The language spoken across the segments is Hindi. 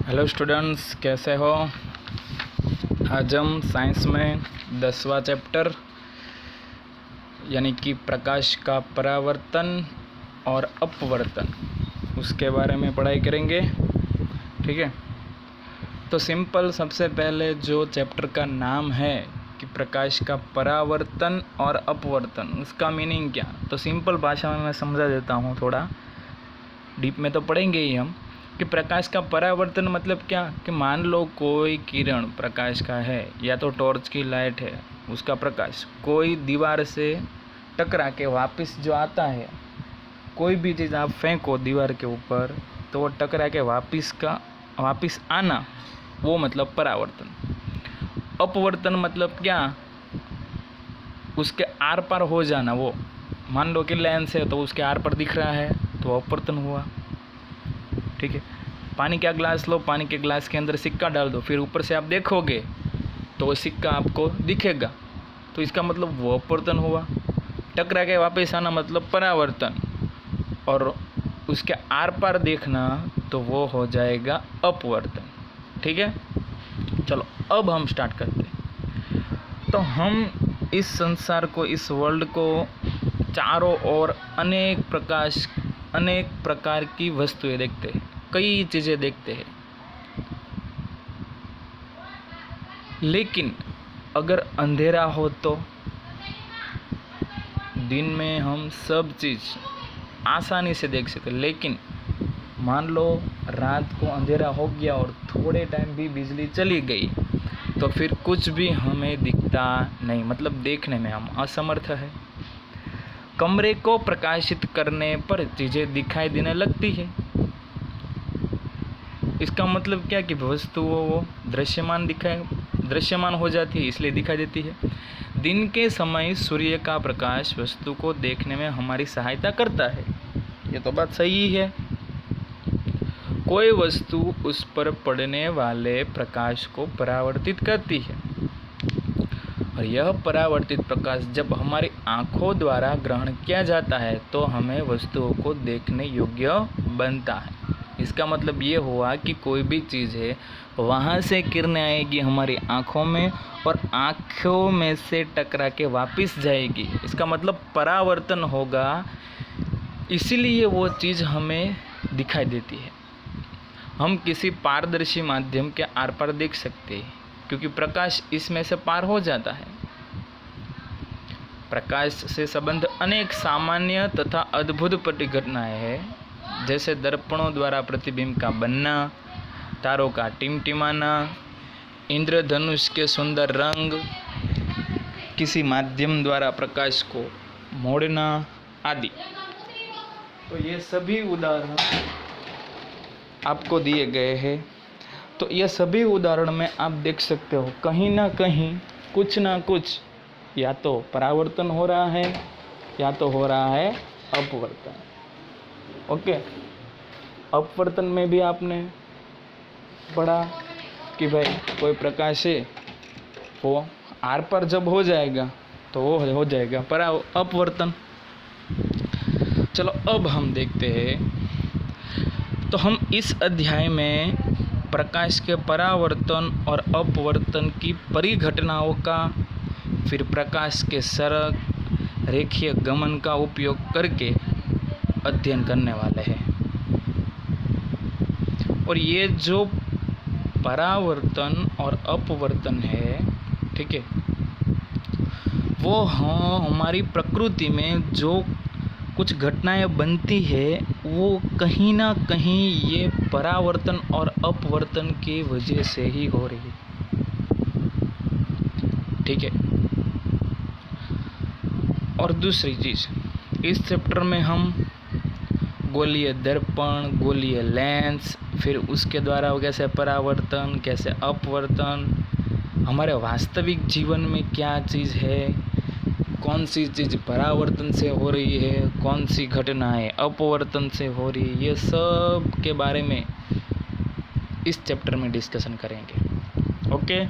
हेलो स्टूडेंट्स, कैसे हो। आज हम साइंस में 10वां चैप्टर यानी कि प्रकाश का परावर्तन और अपवर्तन उसके बारे में पढ़ाई करेंगे। ठीक है, तो सिंपल सबसे पहले जो चैप्टर का नाम है कि प्रकाश का परावर्तन और अपवर्तन, उसका मीनिंग क्या, तो सिंपल भाषा में मैं समझा देता हूँ। थोड़ा डीप में तो पढ़ेंगे ही हम कि प्रकाश का परावर्तन मतलब क्या, कि मान लो कोई किरण प्रकाश का है या तो टॉर्च की लाइट है, उसका प्रकाश कोई दीवार से टकरा के वापस जो आता है, कोई भी चीज़ आप फेंको दीवार के ऊपर तो वो टकरा के वापस आना, वो मतलब परावर्तन। अपवर्तन मतलब क्या, उसके आर पार हो जाना। वो मान लो कि लेंस है तो उसके आर पर दिख रहा है तो अपवर्तन हुआ। ठीक है, पानी का ग्लास लो, पानी के ग्लास के अंदर सिक्का डाल दो, फिर ऊपर से आप देखोगे तो वो सिक्का आपको दिखेगा, तो इसका मतलब वो अपवर्तन हुआ। टकरा के वापस आना मतलब परावर्तन, और उसके आर पार देखना तो वो हो जाएगा अपवर्तन। ठीक है, चलो अब हम स्टार्ट करते हैं। तो हम इस संसार को, इस वर्ल्ड को चारों ओर अनेक प्रकार की वस्तुएं देखते हैं, कई चीज़ें देखते हैं। लेकिन अगर अंधेरा हो तो दिन में हम सब चीज़ आसानी से देख सकते, लेकिन मान लो रात को अंधेरा हो गया और थोड़े टाइम भी बिजली चली गई तो फिर कुछ भी हमें दिखता नहीं, मतलब देखने में हम असमर्थ है। कमरे को प्रकाशित करने पर चीज़ें दिखाई देने लगती है। इसका मतलब क्या कि वस्तु वो दृश्यमान हो जाती है, इसलिए दिखाई देती है। दिन के समय सूर्य का प्रकाश वस्तु को देखने में हमारी सहायता करता है, ये तो बात सही है। कोई वस्तु उस पर पड़ने वाले प्रकाश को परावर्तित करती है, और यह परावर्तित प्रकाश जब हमारी आँखों द्वारा ग्रहण किया जाता है तो हमें वस्तुओं को देखने योग्य बनता है। इसका मतलब ये हुआ कि कोई भी चीज़ है, वहाँ से किरणें आएगी हमारी आँखों में और आँखों में से टकरा के वापस जाएगी, इसका मतलब परावर्तन होगा, इसीलिए वो चीज़ हमें दिखाई देती है। हम किसी पारदर्शी माध्यम के आर पार देख सकते हैं क्योंकि प्रकाश इसमें से पार हो जाता है। प्रकाश से संबंध अनेक सामान्य तथा अद्भुत घटनाएं हैं, जैसे दर्पणों द्वारा प्रतिबिंब का बनना, तारों का टिमटिमाना, इंद्रधनुष के सुंदर रंग, किसी माध्यम द्वारा प्रकाश को मोड़ना आदि। तो ये सभी उदाहरण आपको दिए गए हैं। तो ये सभी उदाहरण में आप देख सकते हो कहीं ना कहीं कुछ ना कुछ या तो परावर्तन हो रहा है या तो हो रहा है अपवर्तन। ओके, अपवर्तन में भी आपने पढ़ा कि भाई कोई प्रकाश है वो आर पर जब हो जाएगा तो वो हो जाएगा अपवर्तन। चलो अब हम देखते हैं। तो हम इस अध्याय में प्रकाश के परावर्तन और अपवर्तन की परिघटनाओं का, फिर प्रकाश के सड़क रेखीय गमन का उपयोग करके अध्ययन करने वाले हैं। और ये जो परावर्तन और अपवर्तन है, ठीक है, वो हमारी प्रकृति में जो कुछ घटनाएं बनती है वो कहीं ना कहीं ये परावर्तन और अपवर्तन की वजह से ही हो रही है। ठीक है, और दूसरी चीज़, इस चैप्टर में हम गोलीय दर्पण, गोलीय लेंस, फिर उसके द्वारा कैसे परावर्तन, कैसे अपवर्तन, हमारे वास्तविक जीवन में क्या चीज़ है, कौन सी चीज़ परावर्तन से हो रही है, कौन सी घटनाएं अपवर्तन से हो रही है, ये सब के बारे में इस चैप्टर में डिस्कशन करेंगे। ओके,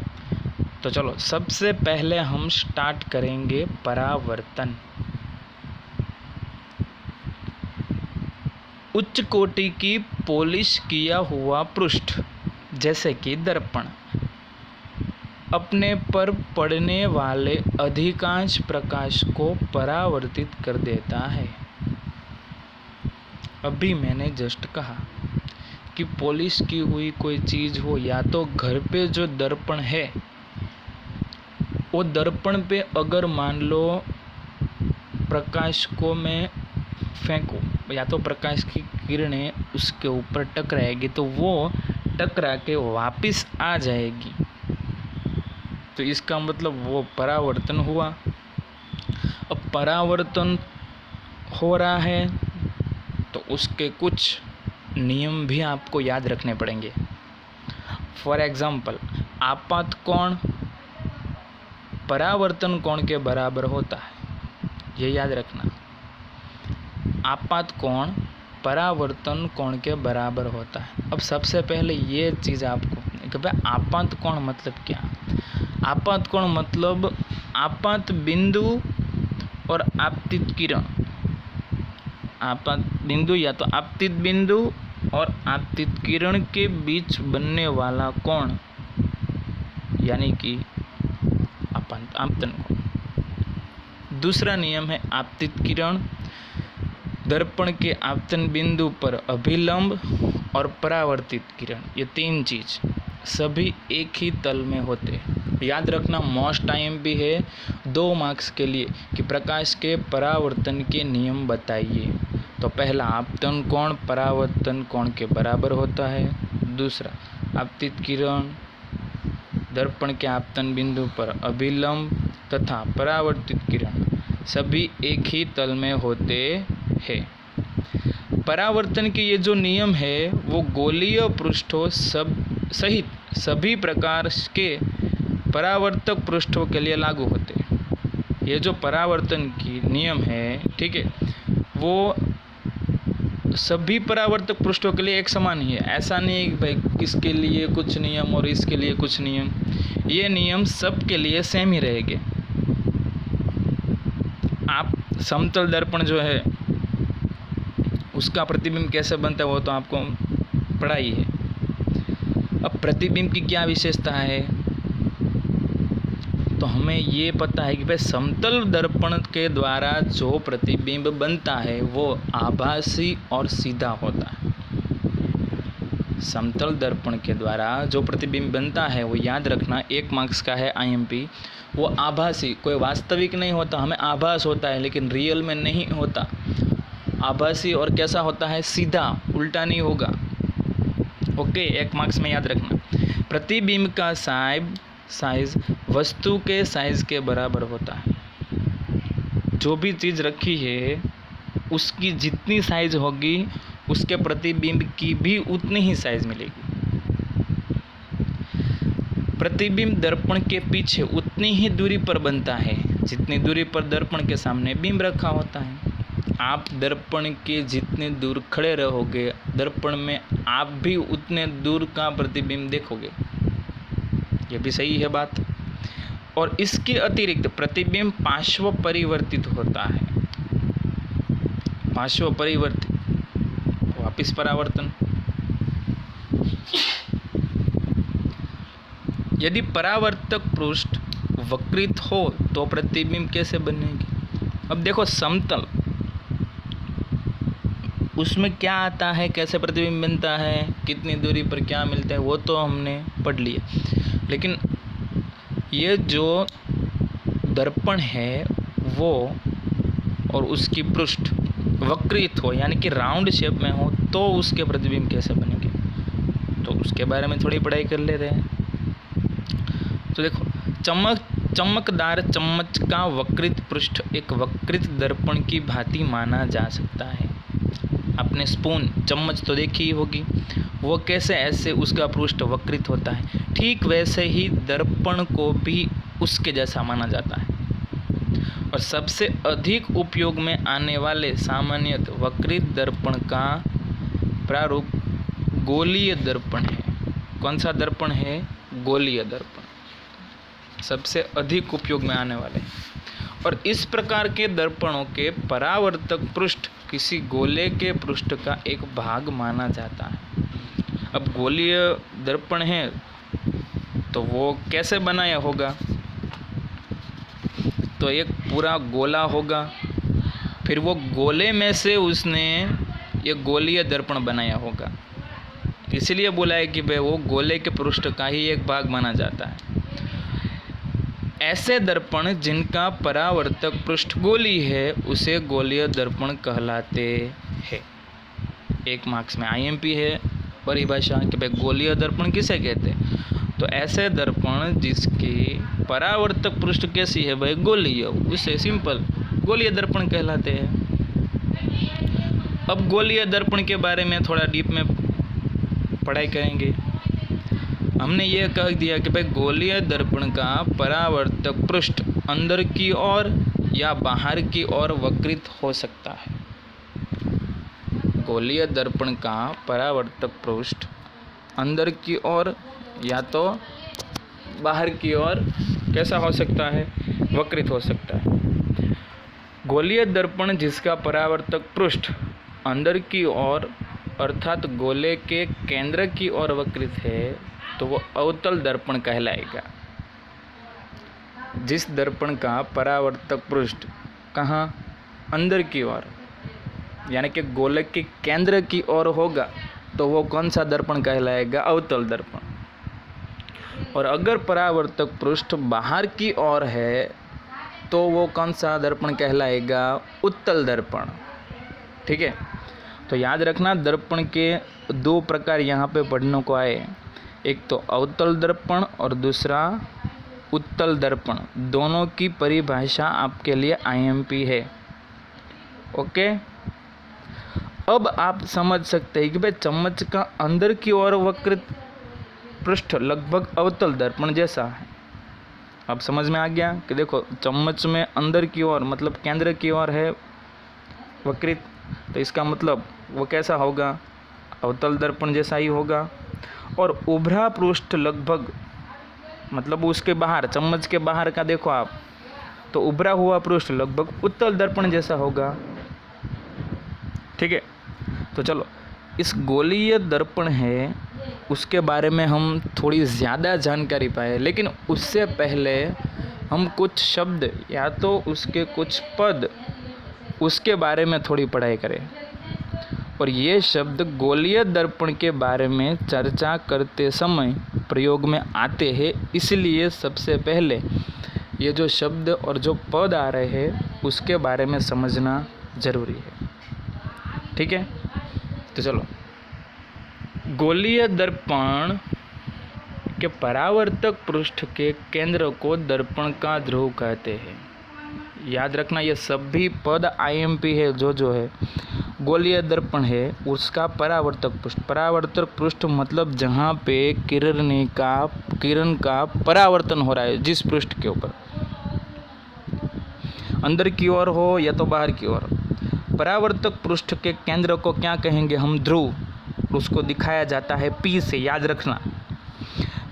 तो चलो सबसे पहले हम स्टार्ट करेंगे परावर्तन। उच्च कोटि की पॉलिश किया हुआ पृष्ठ, जैसे कि दर्पण अपने पर पड़ने वाले अधिकांश प्रकाश को परावर्तित कर देता है। अभी मैंने जस्ट कहा कि पॉलिश की हुई कोई चीज़ हो, या तो घर पे जो दर्पण है वो दर्पण पे अगर मान लो प्रकाश को मैं फेंकूं, या तो प्रकाश की किरणें उसके ऊपर टकराएगी तो वो टकरा के वापस आ जाएगी, तो इसका मतलब वो परावर्तन हुआ। अब परावर्तन हो रहा है तो उसके कुछ नियम भी आपको याद रखने पड़ेंगे। फॉर एग्जाम्पल, आपात कोण परावर्तन कोण के बराबर होता है, ये याद रखना। आपात कोण परावर्तन कोण के बराबर होता है। अब सबसे पहले ये चीज़ आपको कि भाई आपात कोण मतलब क्या। आपात कोण मतलब आपात बिंदु और आपतित किरण, आपात बिंदु या तो आपतित बिंदु और आपतित किरण के बीच बनने वाला कोण, यानी कि आपतन कोण। दूसरा नियम है आपतित किरण दर्पण के आपतन बिंदु पर अभिलंब और परावर्तित किरण, ये तीन चीज सभी एक ही तल में होते। याद रखना, मोस्ट टाइम भी है 2 मार्क्स के लिए कि प्रकाश के परावर्तन के नियम बताइए। तो पहला, आपतन कोण परावर्तन कोण के बराबर होता है। दूसरा, आपतित किरण दर्पण के आपतन बिंदु पर अभिलंब तथा परावर्तित किरण सभी एक ही तल में होते हैं। परावर्तन के ये जो नियम है वो गोलीय पृष्ठों सहित सभी प्रकार के परावर्तक पृष्ठों के लिए लागू होते हैं। ये जो परावर्तन की नियम है, ठीक है, वो सभी परावर्तक पृष्ठों के लिए एक समान ही है। ऐसा नहीं है कि भाई किसके लिए कुछ नियम और इसके लिए कुछ नियम, ये नियम सब के लिए सेम ही रहेंगे। आप समतल दर्पण जो है उसका प्रतिबिंब कैसे बनता है वो तो आपको पढ़ा ही है। अब प्रतिबिंब की क्या विशेषता है, तो हमें ये पता है कि भाई समतल दर्पण के द्वारा जो प्रतिबिंब बनता है वो आभासी और सीधा होता है। समतल दर्पण के द्वारा जो प्रतिबिंब बनता है वो याद रखना 1 मार्क्स का है IMP, वो आभासी, कोई वास्तविक नहीं होता। हमें आभास होता है लेकिन रियल में नहीं होता। आभासी और कैसा होता है, सीधा, उल्टा नहीं होगा। ओके, 1 मार्क्स में याद रखना। प्रतिबिंब का साइज वस्तु के साइज के बराबर होता है। जो भी चीज़ रखी है उसकी जितनी साइज होगी उसके प्रतिबिंब की भी उतनी ही साइज मिलेगी। प्रतिबिंब दर्पण के पीछे उतनी ही दूरी पर बनता है जितनी दूरी पर दर्पण के सामने बिंब रखा होता है। आप दर्पण के जितने दूर खड़े रहोगे दर्पण में आप भी उतने दूर का प्रतिबिंब देखोगे। ये भी सही है बात। और इसके अतिरिक्त प्रतिबिंब पार्श्व परिवर्तित होता है। पार्श्व परिवर्तित वापिस परावर्तन। यदि परावर्तक पृष्ठ वक्रित हो तो प्रतिबिंब कैसे बनेगी। अब देखो, समतल उसमें क्या आता है, कैसे प्रतिबिंब बनता है, कितनी दूरी पर क्या मिलता है, वो तो हमने पढ़ लिया। लेकिन ये जो दर्पण है वो और उसकी पृष्ठ वक्रित हो यानी कि राउंड शेप में हो तो उसके प्रतिबिंब कैसे बनेंगे, तो उसके बारे में थोड़ी पढ़ाई कर ले रहे हैं। तो देखो, चमकदार चम्मच का वक्रित पृष्ठ एक वक्रित दर्पण की भांति माना जा सकता है। आपने स्पून, चम्मच तो देखी ही होगी, वो कैसे ऐसे उसका पृष्ठ वक्रित होता है, ठीक वैसे ही दर्पण को भी उसके जैसा माना जाता है। और सबसे अधिक उपयोग में आने वाले सामान्यतः वक्रित दर्पण का प्रारूप गोलीय दर्पण है। कौन सा दर्पण है, गोलीय दर्पण सबसे अधिक उपयोग में आने वाले। और इस प्रकार के दर्पणों के परावर्तक पृष्ठ किसी गोले के पृष्ठ का एक भाग माना जाता है। अब गोलीय दर्पण है तो वो कैसे बनाया होगा? तो एक पूरा गोला होगा, फिर वो गोले में से उसने ये गोलीय दर्पण बनाया होगा। इसलिए बोला है कि भाई वो गोले के पृष्ठ का ही एक भाग माना जाता है। ऐसे दर्पण जिनका परावर्तक पृष्ठ गोली है उसे गोलीय दर्पण कहलाते हैं। 1 मार्क्स में आईएमपी है परिभाषा कि भाई गोलीय दर्पण किसे कहते हैं। तो ऐसे दर्पण जिसकी परावर्तक पृष्ठ कैसी है भाई, गोलीय, उसे सिंपल गोलीय दर्पण कहलाते हैं। अब गोलीय दर्पण के बारे में थोड़ा डीप में पढ़ाई करेंगे। हमने ये कह दिया कि भाई गोलीय दर्पण का परावर्तक पृष्ठ अंदर की ओर या बाहर की ओर वक्रित हो सकता है। गोलीय दर्पण का परावर्तक पृष्ठ अंदर की ओर या तो बाहर की ओर कैसा हो सकता है, वक्रित हो सकता है। गोलीय दर्पण जिसका परावर्तक पृष्ठ अंदर की ओर अर्थात गोले के केंद्र की ओर वक्रित है तो वो अवतल दर्पण कहलाएगा। जिस दर्पण का परावर्तक पृष्ठ कहाँ, अंदर की ओर यानी कि गोले के केंद्र की ओर होगा तो वो कौन सा दर्पण कहलाएगा, अवतल दर्पण। और अगर परावर्तक पृष्ठ बाहर की ओर है तो वो कौन सा दर्पण कहलाएगा, उत्तल दर्पण। ठीक है, तो याद रखना दर्पण के 2 प्रकार यहाँ पे पढ़ने को आए, एक तो अवतल दर्पण और दूसरा उत्तल दर्पण। दोनों की परिभाषा आपके लिए आईएमपी है। ओके, अब आप समझ सकते हैं कि भाई चम्मच का अंदर की ओर वक्रित पृष्ठ लगभग अवतल दर्पण जैसा है। अब समझ में आ गया कि देखो चम्मच में अंदर की ओर मतलब केंद्र की ओर है वक्रित, तो इसका मतलब वो कैसा होगा, अवतल दर्पण जैसा ही होगा। और उभरा पृष्ठ लगभग मतलब उसके बाहर, चम्मच के बाहर का देखो आप, तो उभरा हुआ पृष्ठ लगभग उत्तल दर्पण जैसा होगा। ठीक है, तो चलो इस गोलीय दर्पण है उसके बारे में हम थोड़ी ज़्यादा जानकारी पाए, लेकिन उससे पहले हम कुछ शब्द या तो उसके कुछ पद उसके बारे में थोड़ी पढ़ाई करें। और ये शब्द गोलीय दर्पण के बारे में चर्चा करते समय प्रयोग में आते हैं, इसलिए सबसे पहले ये जो शब्द और जो पद आ रहे हैं उसके बारे में समझना ज़रूरी है। ठीक है, तो चलो गोलीय दर्पण के परावर्तक पृष्ठ के केंद्र को दर्पण का ध्रुव कहते हैं। याद रखना ये सभी पद आईएमपी है। जो है गोलीय दर्पण है उसका परावर्तक पृष्ठ मतलब जहाँ पे किरण का परावर्तन हो रहा है, जिस पृष्ठ के ऊपर अंदर की ओर हो या तो बाहर की ओर। परावर्तक पृष्ठ के केंद्र को क्या कहेंगे हम, ध्रुव। उसको दिखाया जाता है P से, याद रखना।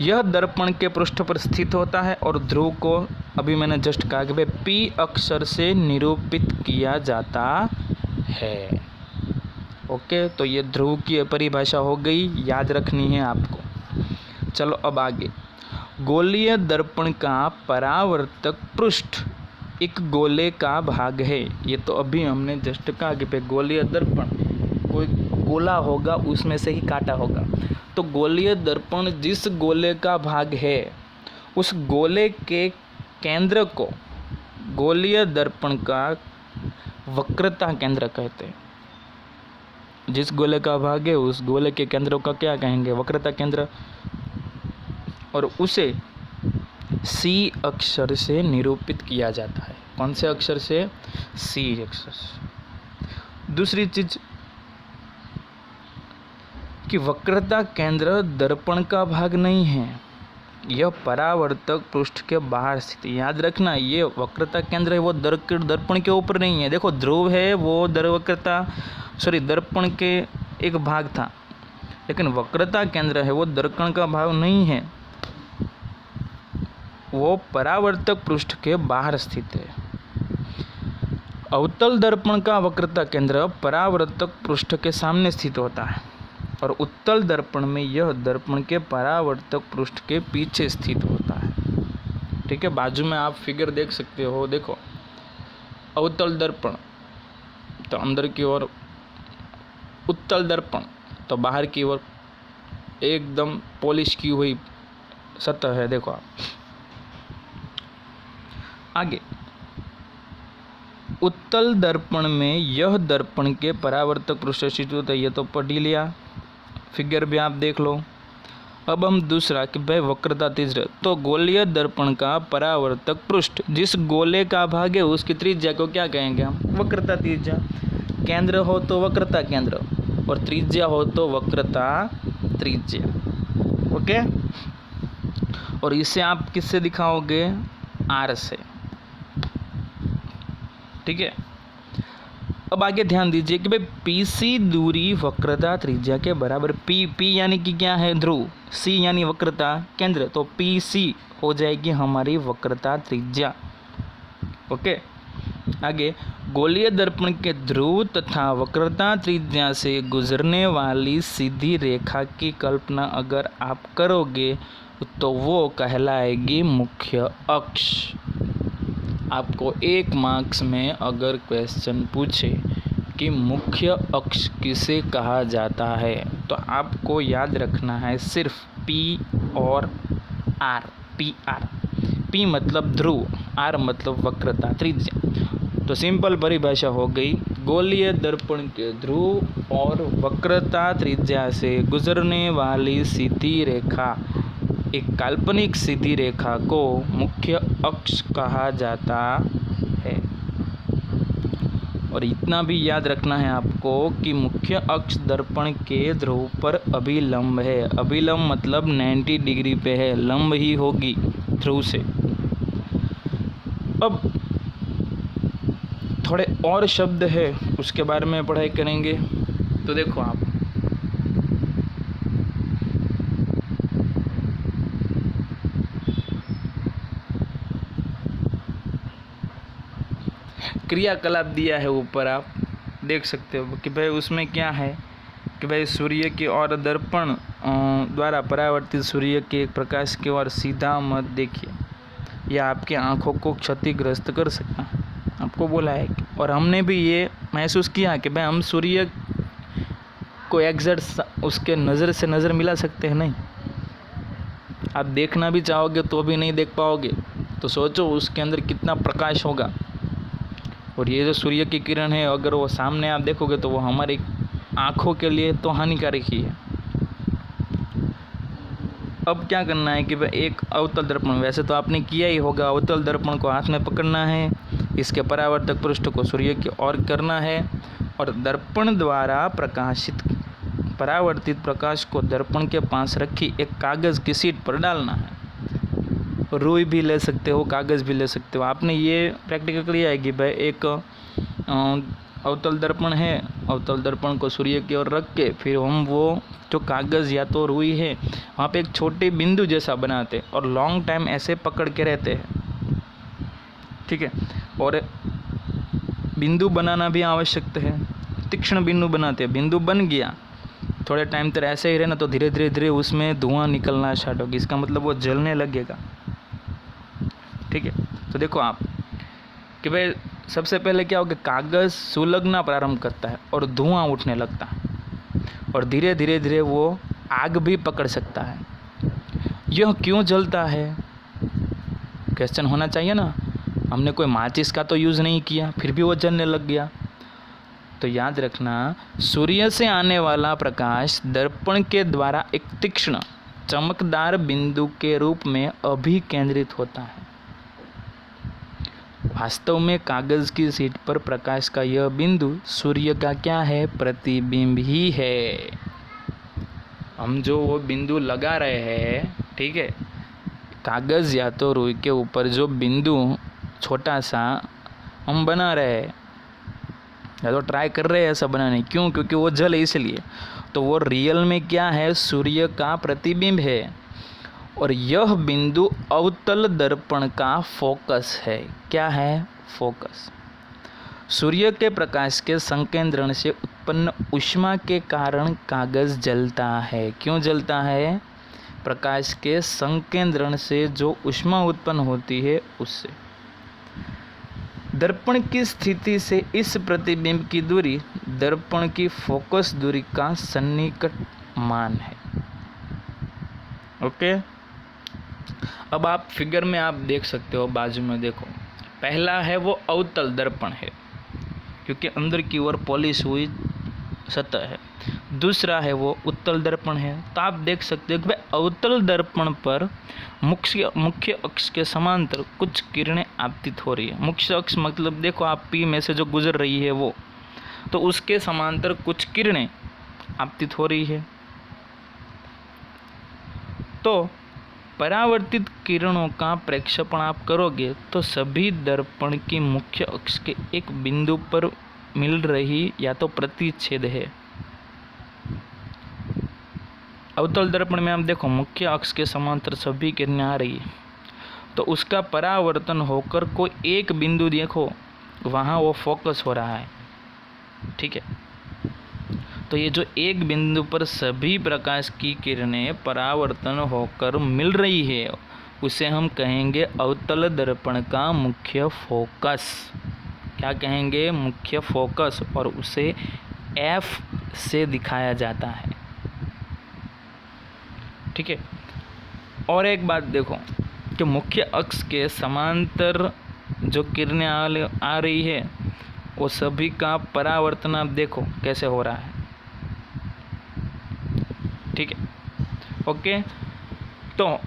यह दर्पण के पृष्ठ पर स्थित होता है और ध्रुव को अभी मैंने जस्ट कहा कि भाई P अक्षर से निरूपित किया जाता है। ओके, तो ये ध्रुव की परिभाषा हो गई, याद रखनी है आपको। चलो अब आगे, गोलीय दर्पण का परावर्तक पृष्ठ एक गोले का भाग है। ये तो अभी हमने जस्ट कहा कि भाई गोलीय दर्पण कोई गोला होगा उसमें से ही काटा होगा। तो गोलीय दर्पण जिस गोले का भाग है उस गोले के केंद्र को गोलीय दर्पण का वक्रता केंद्र कहते हैं। जिस गोले का भाग है उस गोले के केंद्र का क्या कहेंगे, वक्रता केंद्र। और उसे C अक्षर से निरूपित किया जाता है। कौन से अक्षर से, C अक्षर से। दूसरी चीज कि वक्रता केंद्र दर्पण का भाग नहीं है, यह परावर्तक पृष्ठ के बाहर स्थित। याद रखना ये वक्रता केंद्र है वो दर्पण के ऊपर नहीं है। देखो ध्रुव है वो दर्पण के एक भाग था, लेकिन वक्रता केंद्र है वो दर्पण का भाग नहीं है, वो परावर्तक पृष्ठ के बाहर स्थित है। अवतल दर्पण का वक्रता केंद्र परावर्तक पृष्ठ के सामने स्थित होता है। और उत्तल दर्पण में यह दर्पण के परावर्तक पृष्ठ के पीछे स्थित होता है। ठीक है, बाजू में आप फिगर देख सकते हो, देखो अवतल दर्पण तो अंदर की ओर, उत्तल दर्पण तो बाहर की ओर एकदम पॉलिश की हुई सतह है। देखो आप आगे, उत्तल दर्पण में यह दर्पण के परावर्तक पृष्ठ स्थित होता है, ये तो पढ़ ही लिया, फिगर भी आप देख लो। अब हम दूसरा कि भाई वक्रता तीसरा, तो गोलीय दर्पण का परावर्तक पृष्ठ, जिस गोले का भाग है उसकी त्रिज्या को क्या कहेंगे हम? वक्रता त्रिज्या। केंद्र हो तो वक्रता केंद्र और त्रिज्या हो तो वक्रता त्रिज्या। ओके, और इसे आप किससे दिखाओगे? आर से। ठीक है, अब आगे ध्यान दीजिए कि भाई पीसी दूरी वक्रता त्रिज्या के बराबर। पी यानी कि क्या है? ध्रुव। सी यानी वक्रता केंद्र, तो पीसी हो जाएगी हमारी वक्रता त्रिज्या। ओके, आगे गोलीय दर्पण के ध्रुव तथा वक्रता त्रिज्या से गुजरने वाली सीधी रेखा की कल्पना अगर आप करोगे तो वो कहलाएगी मुख्य अक्ष। आपको 1 मार्क्स में अगर क्वेश्चन पूछे कि मुख्य अक्ष किसे कहा जाता है तो आपको याद रखना है सिर्फ P और R। P मतलब ध्रुव, R मतलब वक्रता त्रिज्या। तो सिंपल परिभाषा हो गई, गोलीय दर्पण के ध्रुव और वक्रता त्रिज्या से गुजरने वाली सीधी रेखा, एक काल्पनिक सीधी रेखा को मुख्य अक्ष कहा जाता है। और इतना भी याद रखना है आपको कि मुख्य अक्ष दर्पण के ध्रुव पर अभिलंब है। अभिलंब मतलब 90 डिग्री पे है, लंब ही होगी ध्रुव से। अब थोड़े और शब्द है उसके बारे में पढ़ाई करेंगे। तो देखो आप, क्रियाकलाप दिया है ऊपर, आप देख सकते हो कि भाई उसमें क्या है कि भाई सूर्य की ओर दर्पण द्वारा परावर्तित सूर्य के प्रकाश की ओर सीधा मत देखिए, यह आपकी आंखों को क्षतिग्रस्त कर सकता है, आपको बोला है। और हमने भी ये महसूस किया कि भाई हम सूर्य को एग्जैक्ट उसके नज़र से नज़र मिला सकते हैं नहीं, आप देखना भी चाहोगे तो भी नहीं देख पाओगे। तो सोचो उसके अंदर कितना प्रकाश होगा। और ये जो सूर्य की किरण है अगर वो सामने आप देखोगे तो वो हमारी आँखों के लिए तो हानिकारक ही है। अब क्या करना है कि भाई एक अवतल दर्पण, वैसे तो आपने किया ही होगा, अवतल दर्पण को हाथ में पकड़ना है, इसके परावर्तक पृष्ठ को सूर्य की ओर करना है और दर्पण द्वारा प्रकाशित परावर्तित प्रकाश को दर्पण के पास रखी एक कागज़ की शीट पर डालना है। रुई भी ले सकते हो, कागज़ भी ले सकते हो। आपने ये प्रैक्टिकल किया है कि भाई एक अवतल दर्पण है, अवतल दर्पण को सूर्य की ओर रख के फिर हम वो जो कागज़ या तो रुई है वहाँ पे एक छोटे बिंदु जैसा बनाते और लॉन्ग टाइम ऐसे पकड़ के रहते हैं। ठीक है, और बिंदु बनाना भी आवश्यक है, तीक्ष्ण बिंदु बनाते हैं। बिंदु बन गया, थोड़े टाइम तक ऐसे ही रहना तो धीरे धीरे उसमें धुआं निकलना स्टार्ट होगी, इसका मतलब वो जलने लगेगा। ठीक है, तो देखो आप कि भाई सबसे पहले क्या होगा, कागज़ सुलगना प्रारंभ करता है और धुआं उठने लगता है और धीरे धीरे वो आग भी पकड़ सकता है। यह क्यों जलता है? क्वेश्चन होना चाहिए ना। हमने कोई माचिस का तो यूज़ नहीं किया, फिर भी वो जलने लग गया। तो याद रखना, सूर्य से आने वाला प्रकाश दर्पण के द्वारा एक तीक्ष्ण चमकदार बिंदु के रूप में अभिकेंद्रित होता है। वास्तव में कागज़ की शीट पर प्रकाश का यह बिंदु सूर्य का क्या है? प्रतिबिंब ही है। हम जो वो बिंदु लगा रहे हैं, ठीक है, कागज़ या तो रुई के ऊपर जो बिंदु छोटा सा हम बना रहे हैं या तो ट्राई कर रहे हैं ऐसा बनाने, क्यों? क्योंकि वो जले इसलिए। तो वो रियल में क्या है? सूर्य का प्रतिबिंब है और यह बिंदु अवतल दर्पण का फोकस है। क्या है? फोकस। सूर्य के प्रकाश के संकेंद्रण से उत्पन्न ऊष्मा के कारण कागज जलता है। क्यों जलता है? प्रकाश के संकेंद्रण से जो ऊष्मा उत्पन्न होती है उससे। दर्पण की स्थिति से इस प्रतिबिंब की दूरी दर्पण की फोकस दूरी का सन्निकट मान है। ओके, अब आप फिगर में आप देख सकते हो, बाजू में देखो, पहला है वो अवतल दर्पण है क्योंकि अंदर की ओर पॉलिश हुई सतह है। दूसरा है वो उत्तल दर्पण है। तो आप देख सकते हो कि भाई अवतल दर्पण पर मुख्य अक्ष के समांतर कुछ किरणें आपतित हो रही है। मुख्य अक्ष मतलब देखो आप पी में से जो गुजर रही है वो, तो उसके समांतर कुछ किरणें आपतित हो रही है। तो परावर्तित किरणों का प्रक्षेपण आप करोगे तो सभी दर्पण की मुख्य अक्ष के एक बिंदु पर मिल रही या तो प्रतिच्छेद है। अवतल दर्पण में आप देखो मुख्य अक्ष के समांतर सभी किरणें आ रही है, तो उसका परावर्तन होकर कोई एक बिंदु देखो वहाँ वो फोकस हो रहा है। ठीक है, तो ये जो एक बिंदु पर सभी प्रकाश की किरणें परावर्तन होकर मिल रही है उसे हम कहेंगे अवतल दर्पण का मुख्य फोकस। क्या कहेंगे? मुख्य फोकस। और उसे F से दिखाया जाता है। ठीक है, और एक बात देखो कि मुख्य अक्ष के समांतर जो किरणें आ रही है वो सभी का परावर्तन आप देखो कैसे हो रहा है। ठीक है, ओके, तो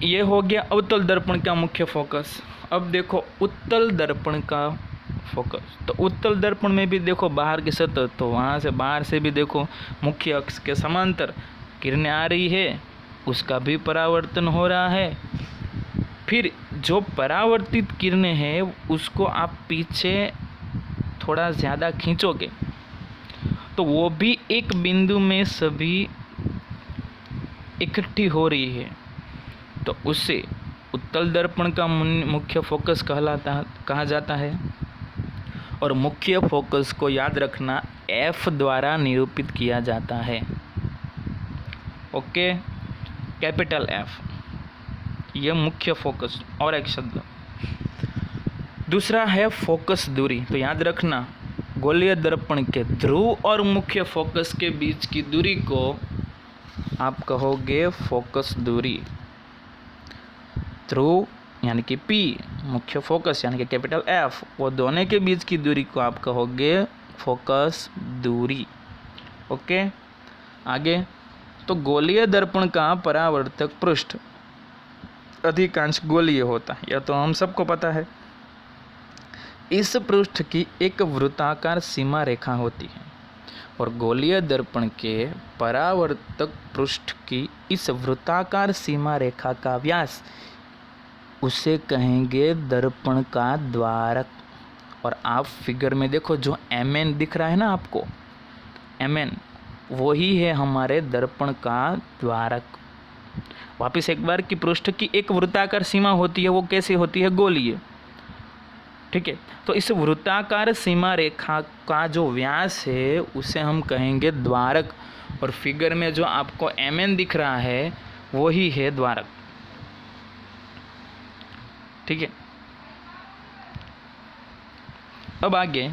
ये हो गया अवतल दर्पण का मुख्य फोकस। अब देखो उत्तल दर्पण का फोकस। तो उत्तल दर्पण में भी देखो बाहर की सतह, तो वहाँ से बाहर से भी देखो मुख्य अक्ष के समांतर किरणें आ रही है, उसका भी परावर्तन हो रहा है। फिर जो परावर्तित किरणें हैं उसको आप पीछे थोड़ा ज़्यादा खींचोगे तो वो भी एक बिंदु में सभी इकट्ठी हो रही है, तो उससे उत्तल दर्पण का मुख्य फोकस कहा जाता है। और मुख्य फोकस को याद रखना F द्वारा निरूपित किया जाता है। ओके, कैपिटल F, यह मुख्य फोकस। और एक शब्द दूसरा है फोकस दूरी। तो याद रखना गोलीय दर्पण के ध्रुव और मुख्य फोकस के बीच की दूरी को आप कहोगे फोकस दूरी। ध्रुव यानी कि P, मुख्य फोकस यानी कि कैपिटल F, वो दोनों के बीच की दूरी को आप कहोगे फोकस दूरी। ओके, आगे तो गोलीय दर्पण का परावर्तक पृष्ठ अधिकांश गोलीय होता है, यह तो हम सबको पता है। इस पृष्ठ की एक वृत्ताकार सीमा रेखा होती है और गोलीय दर्पण के परावर्तक पृष्ठ की इस वृत्ताकार सीमा रेखा का व्यास उसे कहेंगे दर्पण का द्वारक। और आप फिगर में देखो जो Mn दिख रहा है ना आपको, Mn वही है हमारे दर्पण का द्वारक। वापिस एक बार कि पृष्ठ की एक वृत्ताकार सीमा होती है, वो कैसी होती है? गोलीय। ठीक है, तो इस वृत्ताकार सीमा रेखा का जो व्यास है उसे हम कहेंगे द्वारक। और फिगर में जो आपको Mn दिख रहा है वही है द्वारक। ठीक है, अब आगे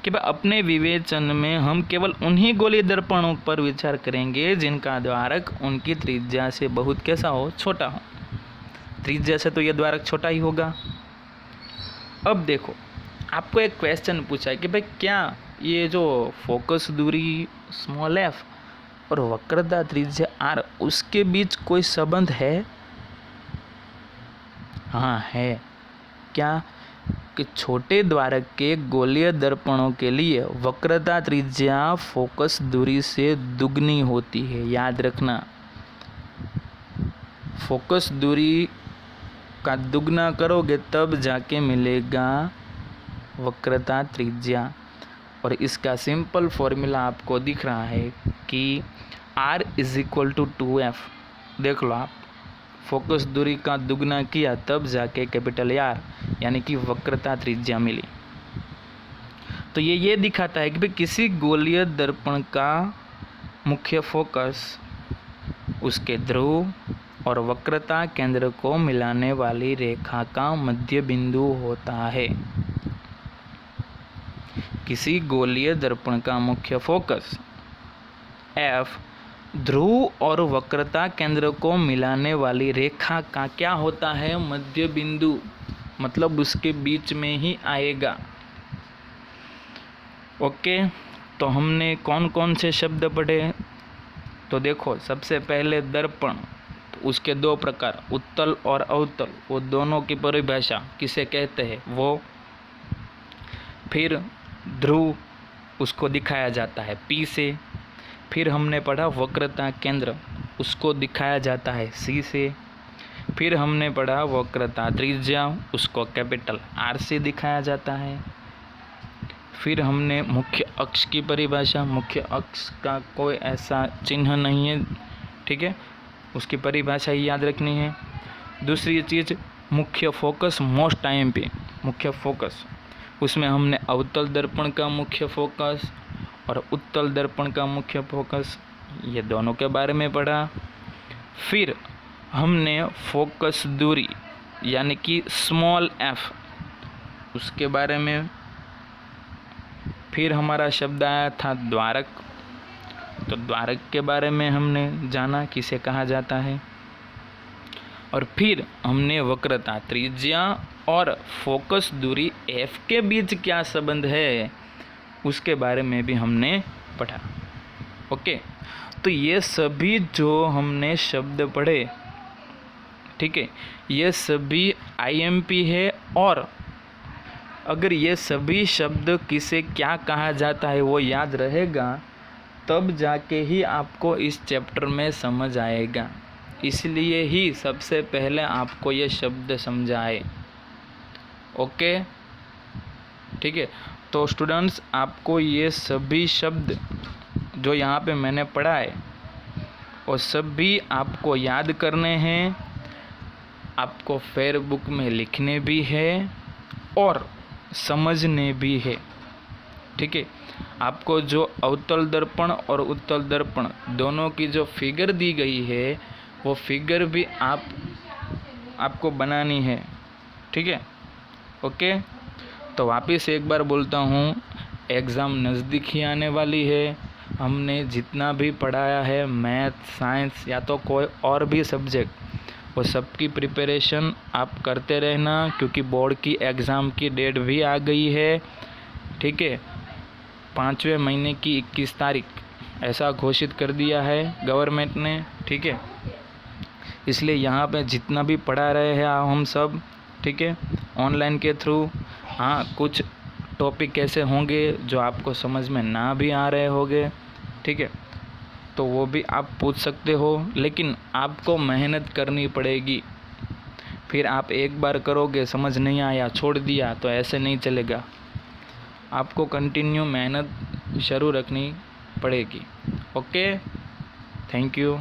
कि भाई अपने विवेचन में हम केवल उन्हीं गोलीय दर्पणों पर विचार करेंगे जिनका द्वारक उनकी त्रिज्या से बहुत कैसा हो? छोटा हो। त्रिज्या से तो यह द्वारक छोटा ही होगा। अब देखो आपको एक क्वेश्चन पूछा है कि भाई क्या ये जो फोकस दूरी स्मॉल f और वक्रता त्रिज्या r उसके बीच कोई संबंध है? हाँ है। क्या? कि छोटे द्वारक के गोलीय दर्पणों के लिए वक्रता त्रिज्या फोकस दूरी से दुगनी होती है। याद रखना, फोकस दूरी का दुगना करोगे तब जाके मिलेगा वक्रता त्रिज्या। और इसका सिंपल फॉर्मूला आपको दिख रहा है कि r = 2f। देख लो आप, फोकस दूरी का दुगना किया तब जाके कैपिटल R यानी कि वक्रता त्रिज्या मिली। तो ये दिखाता है कि भाई किसी गोलीय दर्पण का मुख्य फोकस उसके ध्रुव और वक्रता केंद्र को मिलाने वाली रेखा का मध्य बिंदु होता है। किसी गोलीय दर्पण का मुख्य फोकस F ध्रुव और वक्रता केंद्र को मिलाने वाली रेखा का क्या होता है? मध्य बिंदु, मतलब उसके बीच में ही आएगा। ओके, तो हमने कौन कौन से शब्द पढ़े? तो देखो, सबसे पहले दर्पण, तो उसके दो प्रकार, उत्तल और अवतल, वो दोनों की परिभाषा किसे कहते हैं वो। फिर ध्रुव, उसको दिखाया जाता है P से। फिर हमने पढ़ा वक्रता केंद्र, उसको दिखाया जाता है C से। फिर हमने पढ़ा वक्रता त्रिज्या, उसको कैपिटल R से दिखाया जाता है। फिर हमने मुख्य अक्ष की परिभाषा, मुख्य अक्ष का कोई ऐसा चिन्ह नहीं है, ठीक है, उसकी परिभाषा ही याद रखनी है। दूसरी चीज़ मुख्य फोकस, मोस्ट टाइम पे मुख्य फोकस, उसमें हमने अवतल दर्पण का मुख्य फोकस और उत्तल दर्पण का मुख्य फोकस, ये दोनों के बारे में पढ़ा। फिर हमने फोकस दूरी यानी कि स्मॉल f, उसके बारे में। फिर हमारा शब्द आया था द्वारक, तो द्वारक के बारे में हमने जाना किसे कहा जाता है। और फिर हमने वक्रता त्रिज्या और फोकस दूरी f के बीच क्या संबंध है उसके बारे में भी हमने पढ़ा। ओके, तो ये सभी जो हमने शब्द पढ़े, ठीक है, ये सभी IMP है। और अगर ये सभी शब्द किसे क्या कहा जाता है वो याद रहेगा, तब जाके ही आपको इस चैप्टर में समझ आएगा। इसलिए ही सबसे पहले आपको ये शब्द समझाए। ओके, ठीक है। तो स्टूडेंट्स, आपको ये सभी शब्द जो यहाँ पे मैंने पढ़ा है वो सभी आपको याद करने हैं, आपको फेयर बुक में लिखने भी है और समझने भी है, ठीक है। आपको जो अवतल दर्पण और उत्तल दर्पण दोनों की जो फिगर दी गई है वो फिगर भी आपको बनानी है, ठीक है। ओके, तो वापस एक बार बोलता हूँ, एग्ज़ाम नज़दीक ही आने वाली है। हमने जितना भी पढ़ाया है, मैथ, साइंस या तो कोई और भी सब्जेक्ट, वो सब की प्रिपरेशन आप करते रहना, क्योंकि बोर्ड की एग्ज़ाम की डेट भी आ गई है, ठीक है। 5वें महीने की 21 तारीख ऐसा घोषित कर दिया है गवर्नमेंट ने, ठीक है। इसलिए यहाँ पे जितना भी पढ़ा रहे हैं हम सब, ठीक है, ऑनलाइन के थ्रू। हाँ, कुछ टॉपिक ऐसे होंगे जो आपको समझ में ना भी आ रहे होंगे, ठीक है, तो वो भी आप पूछ सकते हो, लेकिन आपको मेहनत करनी पड़ेगी। फिर आप एक बार करोगे, समझ नहीं आया, छोड़ दिया, तो ऐसे नहीं चलेगा। आपको कंटिन्यू मेहनत शुरू रखनी पड़ेगी। Okay, thank you.